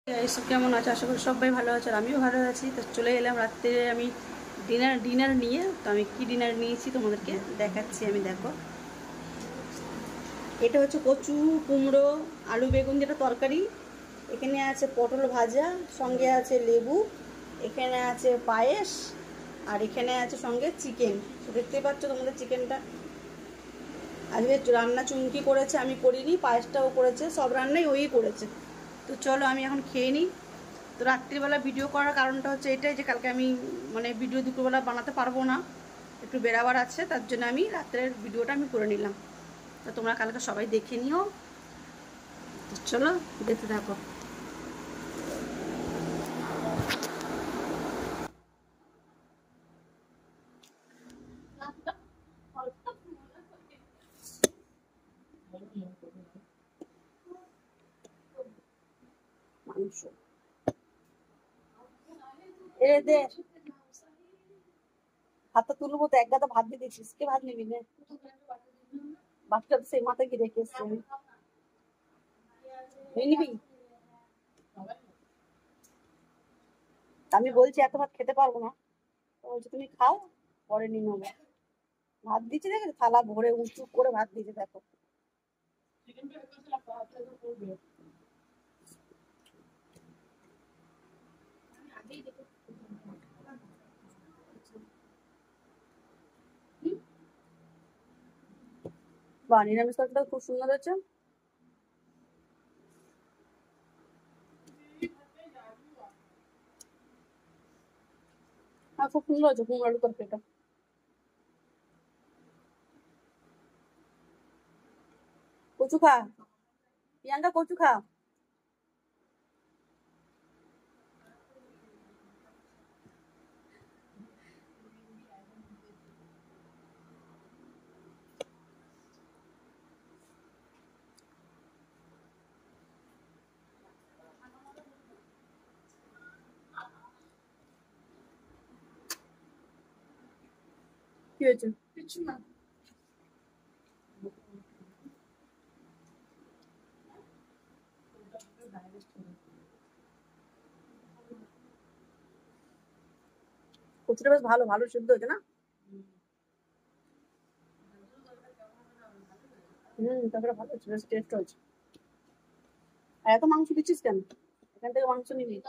এইসব কেমন আছে? আশা করি সবাই ভালো আছে, আর আমিও ভালো আছি। তো চলে এলাম রাত্রে আমি ডিনার নিয়ে। তো আমি কি ডিনার নিয়েছি তোমাদেরকে দেখাচ্ছি। আমি দেখো, এটা হচ্ছে কচু, কুমড়ো, আলু বেগুন যেটা তরকারি। এখানে আছে পটল ভাজা, সঙ্গে আছে লেবু, এখানে আছে পায়েস, আর এখানে আছে সঙ্গে চিকেন। তো দেখতেই পাচ্ছ তোমাদের চিকেনটা। আজকে রান্না চুমকি করেছে, আমি করিনি। পায়েসটাও করেছে, সব রান্নাই ওই করেছে। তো চলো আমি এখন খেয়ে নিই। তো রাত্রিবেলা ভিডিও করার কারণটা হচ্ছে এটাই যে কালকে আমি ভিডিও দুপুরবেলা বানাতে পারবো না, একটু বেরাবার আছে, তার জন্য আমি রাত্রের ভিডিওটা আমি করে নিলাম। তো তোমরা কালকে সবাই দেখে নিও। তো চলো দেখতে থাকো। মাংস এ দে, হাতটা তুলবো তো, এক গাদা ভাত দিয়ে দিচ্ছিস, কে ভাত নিবি না? ভাতটা সেই মাথায় কি রেখে এসছি আমি, নিবি? আমি বলছি এত ভাত খেতে পারবো না, বলছি তুমি খাও, পরে নিয়ে নেবো। ভাত দিচ্ছে, দেখে থালা ভরে উঁচু করে ভাত দিয়েছে দেখো। বা নিরামিষ তরকারিটা খুব সুন্দর হচ্ছে। হ্যাঁ, খুব সুন্দর হচ্ছে কুমড়ো আলু তরকারিটা। কচু খা, প্রিয়াঙ্কা কচু খা। কি হয়েছে? কিছু না। কচুটা বেশ ভালো ভালো সিদ্ধ হয়েছে না? তারপরে ভালো হচ্ছে, বেশ টেস্ট হয়েছে। আর এত মাংস দিচ্ছিস কেন? এখান থেকে মাংস নিবি।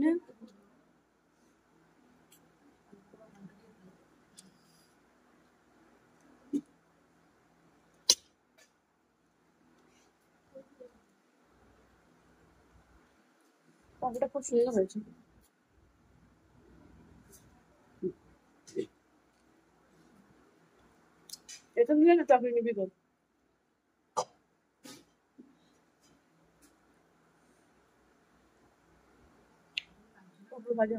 নে। তরকারিটা খুব সুন্দর হয়েছে। এটা নিয়ে না চাকরি নিবি তো। পটল ভাজা।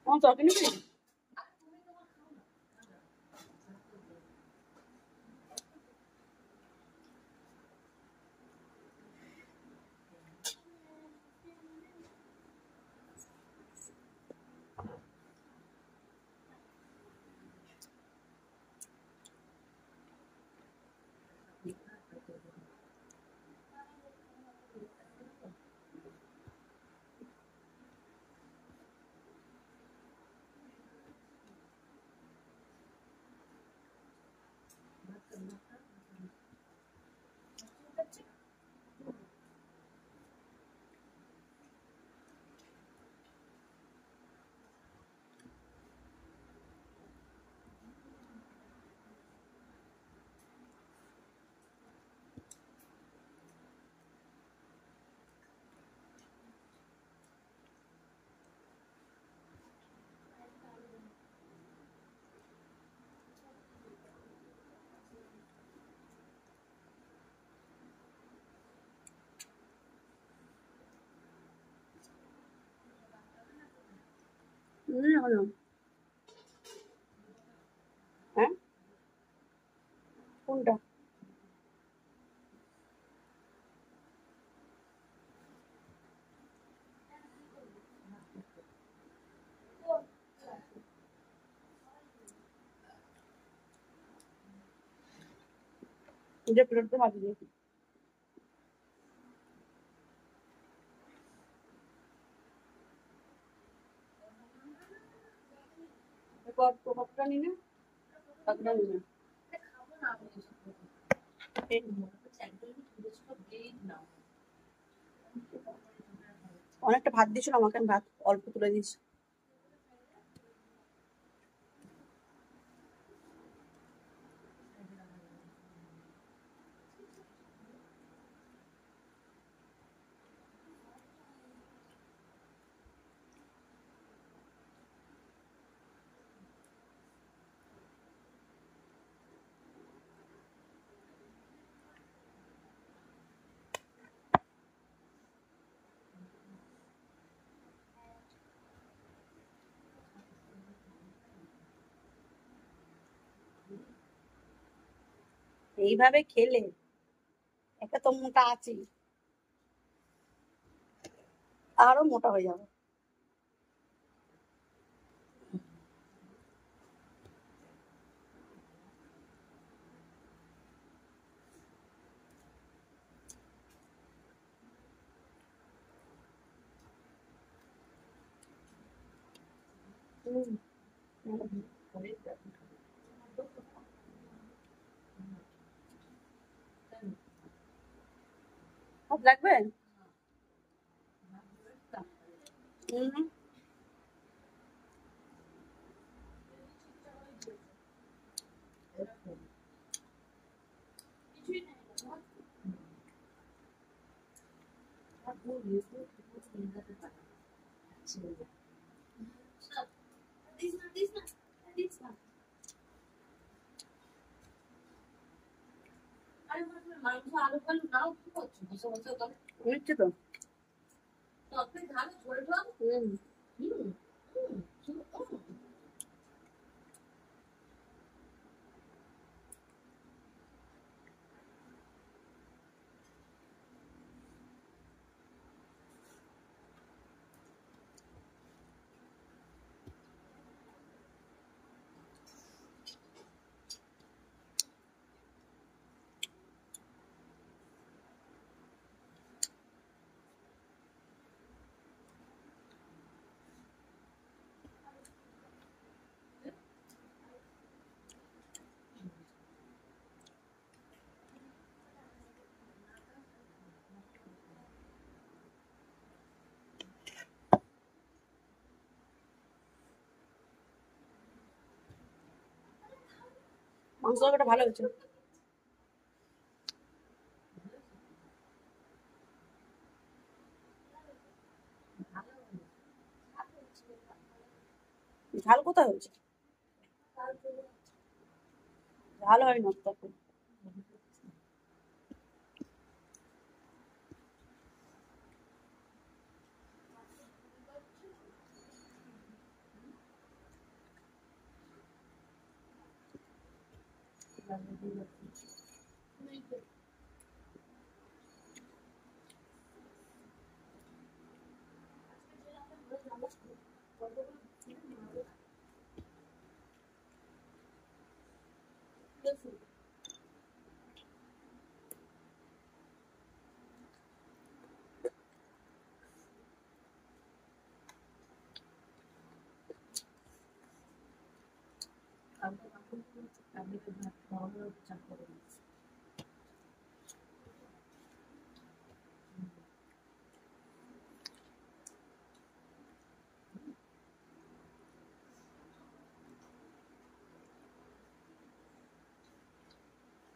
আমার তরকারি নেই। হলো হ্যাঁ কোনটা? যে প্লেটটা ভাজি দিয়েছি। কতটা নিলে কতটা নিলে অনেকটা ভাত দিয়েছিল আমাকে, আমি ভাত অল্প তুলে দিয়েছি। এইভাবে খেলে একটা তো মোটা আছে, আরো মোটা হয়ে যাবে। ভাত লাগবে? নিচ্ছে তো। মাংস তরকারিটা ভালো হয়েছে। ঝাল কোথায় হয়েছে? ভালো হয় না তখন।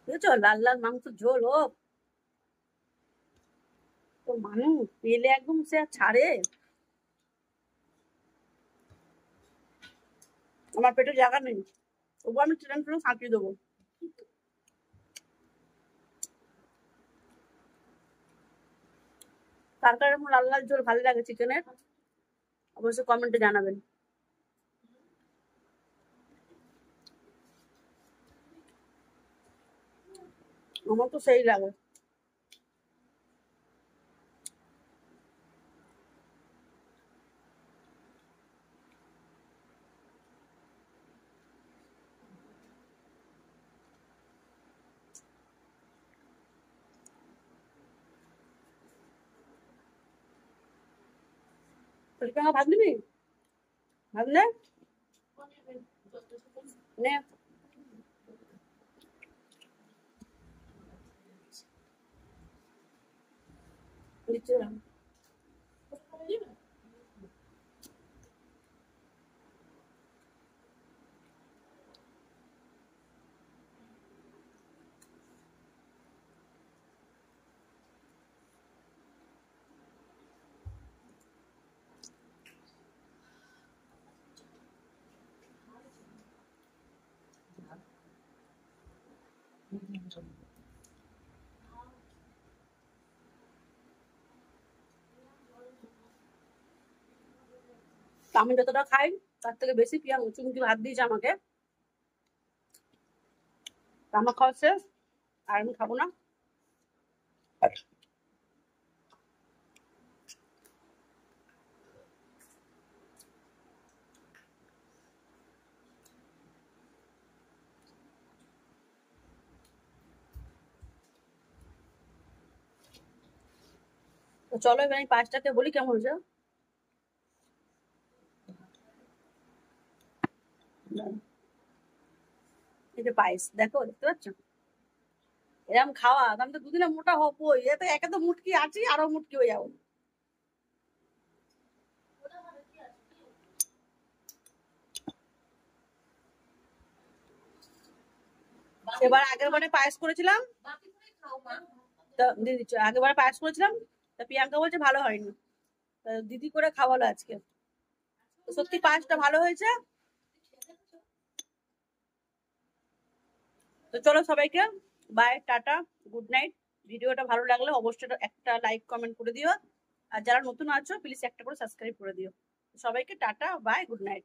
বুঝেছো, লাল লাল মাংস ঝোল হোক তো মানুষ পেলে একদম সে আর ছাড়ে। আমার পেটে জায়গা নেই, তবু আমি ট্রেন ট্রেন সাঁটিয়ে দেবো। কার কার এরকম লাল লাল ঝোল ভালো লাগে চিকেনের, অবশ্যই কমেন্টে জানাবেন। আমার তো সেই লাগে। ভাত নিবি, ভাত নে নে। নিচে রাখ। আমি যতটা খাই তার থেকে বেশি পিয়া চুমকি ভাত দিয়েছে আমাকে, আমার খাওয়া শেষ আর আমি খাবো না। তো চলো এবার আমি পাঁচটাকে বলি কেমন হয়েছে। এই যে পায়েস দেখো, দেখতে পাচ্ছ, এরকম খাওয়া আমি তো দুদিনে মোটা হবোই, এতে একে তো মুটকি আছি আরো মুটকি হয়ে যাবো। এবার আগের বারে পায়েস করেছিলাম, তা দিয়ে দিচ্ছ, আগের বারে পায়েস করেছিলাম, তা প্রিয়াঙ্কা বলছে ভালো হয়নি, তা দিদি করে খাওয়ালো আজকে, তো সত্যি পায়েসটা ভালো হয়েছে। তো চলো সবাইকে বাই, টাটা, গুড নাইট। ভিডিওটা ভালো লাগলে অবশ্যই একটা লাইক কমেন্ট করে দিও, আর যারা নতুন আছো প্লিজ একটা করে সাবস্ক্রাইব করে দিও। সবাইকে টাটা, বাই, গুড নাইট।